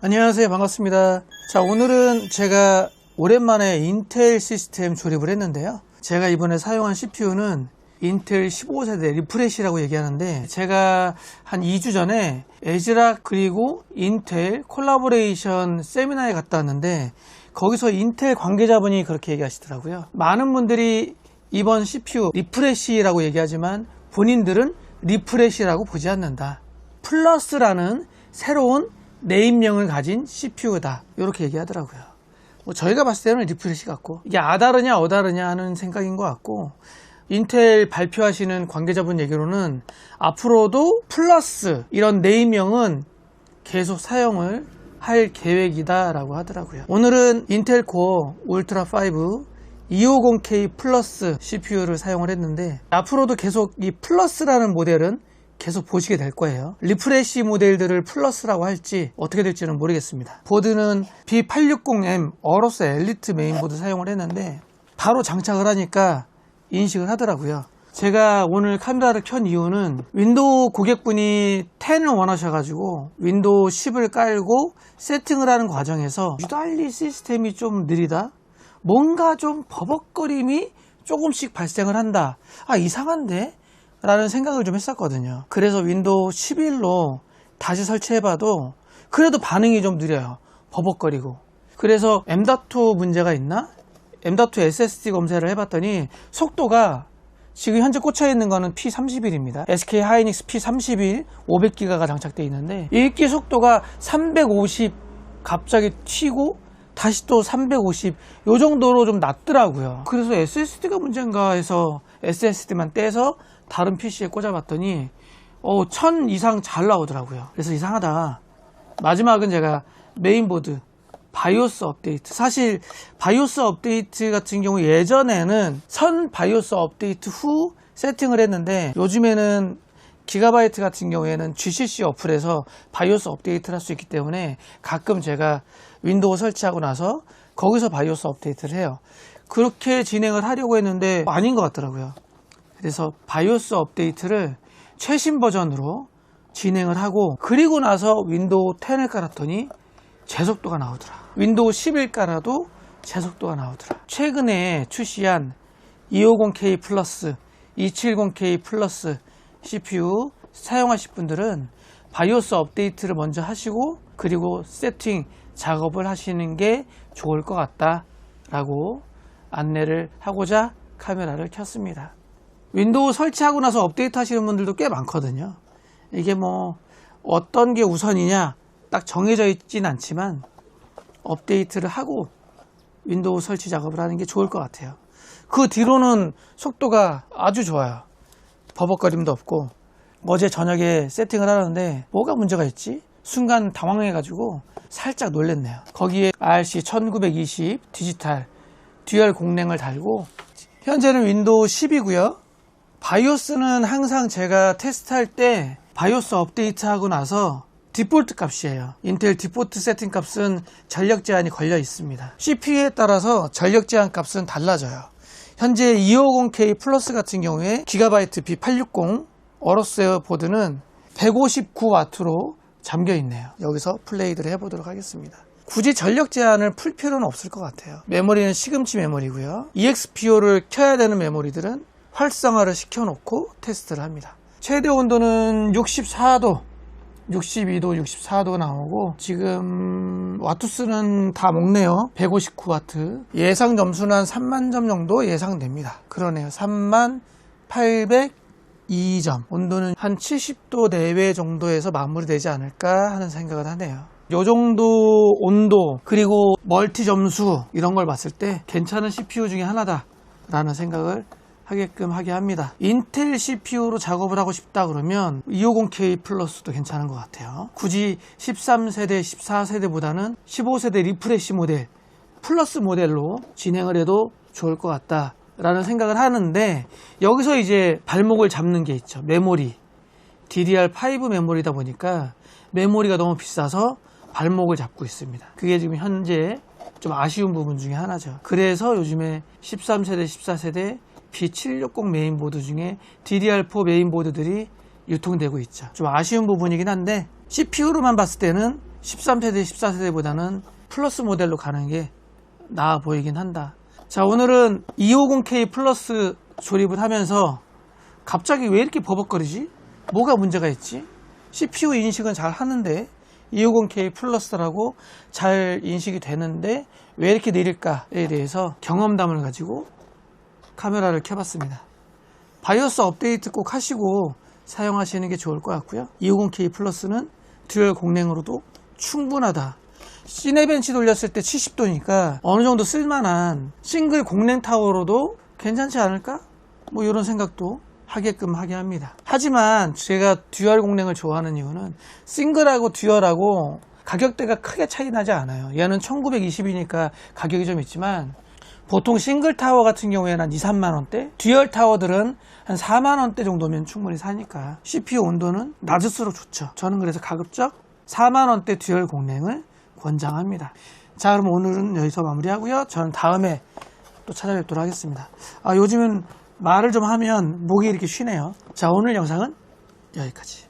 안녕하세요. 반갑습니다. 자, 오늘은 제가 오랜만에 인텔 시스템 조립을 했는데요. 제가 이번에 사용한 CPU는 인텔 15세대 리프레시라고 얘기하는데, 제가 한 2주 전에 에즈락 그리고 인텔 콜라보레이션 세미나에 갔다 왔는데, 거기서 인텔 관계자분이 그렇게 얘기하시더라고요. 많은 분들이 이번 CPU 리프레시라고 얘기하지만 본인들은 리프레시라고 보지 않는다. 플러스라는 새로운 네임명을 가진 CPU다, 이렇게 얘기하더라고요. 저희가 봤을 때는 리프레시 같고, 이게 아다르냐 어다르냐 하는 생각인 것 같고, 인텔 발표하시는 관계자분 얘기로는 앞으로도 플러스 이런 네임명은 계속 사용을 할 계획이다 라고 하더라고요. 오늘은 인텔 코어 울트라 5 250K 플러스 CPU를 사용을 했는데, 앞으로도 계속 이 플러스라는 모델은 계속 보시게 될 거예요. 리프레시 모델들을 플러스라고 할지 어떻게 될지는 모르겠습니다. 보드는 B860M 어로스 엘리트 메인보드 사용을 했는데, 바로 장착을 하니까 인식을 하더라고요. 제가 오늘 카메라를 켠 이유는 윈도우 고객분이 10을 원하셔가지고 윈도우 10을 깔고 세팅을 하는 과정에서 유달리 시스템이 좀 느리다, 뭔가 좀 버벅거림이 조금씩 발생을 한다, 이상한데? 라는 생각을 좀 했었거든요. 그래서 윈도우 11로 다시 설치해봐도 그래도 반응이 좀 느려요. 버벅거리고. 그래서 M.2 문제가 있나? M.2 SSD 검색을 해봤더니 속도가 지금 현재 꽂혀있는 거는 P31입니다. SK 하이닉스 P31 500기가가 장착되어 있는데, 읽기 속도가 350 갑자기 튀고 다시 또 350, 요 정도로 좀 낮더라고요. 그래서 SSD가 문제인가 해서 SSD만 떼서 다른 PC에 꽂아봤더니 1000 이상 잘 나오더라고요. 그래서 이상하다. 마지막은 제가 메인보드 바이오스 업데이트, 사실 바이오스 업데이트 같은 경우 예전에는 선 바이오스 업데이트 후 세팅을 했는데, 요즘에는 기가바이트 같은 경우에는 GCC 어플에서 바이오스 업데이트를 할 수 있기 때문에 가끔 제가 윈도우 설치하고 나서 거기서 바이오스 업데이트를 해요. 그렇게 진행을 하려고 했는데 아닌 것 같더라고요. 그래서 바이오스 업데이트를 최신 버전으로 진행을 하고, 그리고 나서 윈도우 10을 깔았더니 제속도가 나오더라. 윈도우 10을 깔아도 제속도가 나오더라. 최근에 출시한 250K 플러스, 270K 플러스 CPU 사용하실 분들은 바이오스 업데이트를 먼저 하시고 그리고 세팅 작업을 하시는 게 좋을 것 같다 라고 안내를 하고자 카메라를 켰습니다. 윈도우 설치하고 나서 업데이트 하시는 분들도 꽤 많거든요. 이게 뭐 어떤 게 우선이냐 딱 정해져 있진 않지만 업데이트를 하고 윈도우 설치 작업을 하는 게 좋을 것 같아요. 그 뒤로는 속도가 아주 좋아요. 버벅거림도 없고. 어제 저녁에 세팅을 하는데 뭐가 문제가 있지? 순간 당황해가지고 살짝 놀랬네요. 거기에 RC 1920 디지털 듀얼 공랭을 달고, 현재는 윈도우 10이고요. 바이오스는 항상 제가 테스트할 때 바이오스 업데이트하고 나서 디폴트 값이에요. 인텔 디폴트 세팅 값은 전력 제한이 걸려 있습니다. CPU에 따라서 전력 제한 값은 달라져요. 현재 250K 플러스 같은 경우에 기가바이트 B860 어로스 보드는 159W로 잠겨 있네요. 여기서 플레이를 해보도록 하겠습니다. 굳이 전력 제한을 풀 필요는 없을 것 같아요. 메모리는 시금치 메모리고요. EXPO를 켜야 되는 메모리들은 활성화를 시켜놓고 테스트를 합니다. 최대 온도는 64도, 62도, 64도 나오고, 지금 와트수는 다 먹네요. 159W. 예상 점수는 한 3만 점 정도 예상됩니다. 그러네요. 3802점. 온도는 한 70도 내외 정도에서 마무리되지 않을까 하는 생각을 하네요. 요 정도 온도 그리고 멀티 점수 이런 걸 봤을 때 괜찮은 CPU 중에 하나다 라는 생각을 하게끔 하게 합니다. 인텔 CPU로 작업을 하고 싶다 그러면 250K 플러스도 괜찮은 것 같아요. 굳이 13세대, 14세대보다는 15세대 리프레시 모델, 플러스 모델로 진행을 해도 좋을 것 같다 라는 생각을 하는데, 여기서 이제 발목을 잡는 게 있죠. 메모리. DDR5 메모리다 보니까 메모리가 너무 비싸서 발목을 잡고 있습니다. 그게 지금 현재 좀 아쉬운 부분 중에 하나죠. 그래서 요즘에 13세대, 14세대 B760 메인보드 중에 DDR4 메인보드들이 유통되고 있죠. 좀 아쉬운 부분이긴 한데, CPU로만 봤을 때는 13세대, 14세대보다는 플러스 모델로 가는 게 나아 보이긴 한다. 자, 오늘은 250K 플러스 조립을 하면서 갑자기 왜 이렇게 버벅거리지? 뭐가 문제가 있지? CPU 인식은 잘 하는데 250K 플러스라고 잘 인식이 되는데 왜 이렇게 느릴까에 대해서 경험담을 가지고 카메라를 켜봤습니다. 바이오스 업데이트 꼭 하시고 사용하시는 게 좋을 것 같고요. 250K 플러스는 듀얼 공랭으로도 충분하다. 시네벤치 돌렸을 때 70도니까 어느 정도 쓸만한 싱글 공랭 타워로도 괜찮지 않을까? 뭐 이런 생각도 하게끔 하게 합니다. 하지만 제가 듀얼 공랭을 좋아하는 이유는 싱글하고 듀얼하고 가격대가 크게 차이 나지 않아요. 얘는 1920이니까 가격이 좀 있지만 보통 싱글 타워 같은 경우에는 한 2, 3만원대, 듀얼 타워들은 한 4만원대 정도면 충분히 사니까 CPU 온도는 낮을수록 좋죠. 저는 그래서 가급적 4만원대 듀얼 공랭을 권장합니다. 자, 그럼 오늘은 여기서 마무리하고요. 저는 다음에 또 찾아뵙도록 하겠습니다. 요즘은 말을 좀 하면 목이 이렇게 쉬네요. 자, 오늘 영상은 여기까지.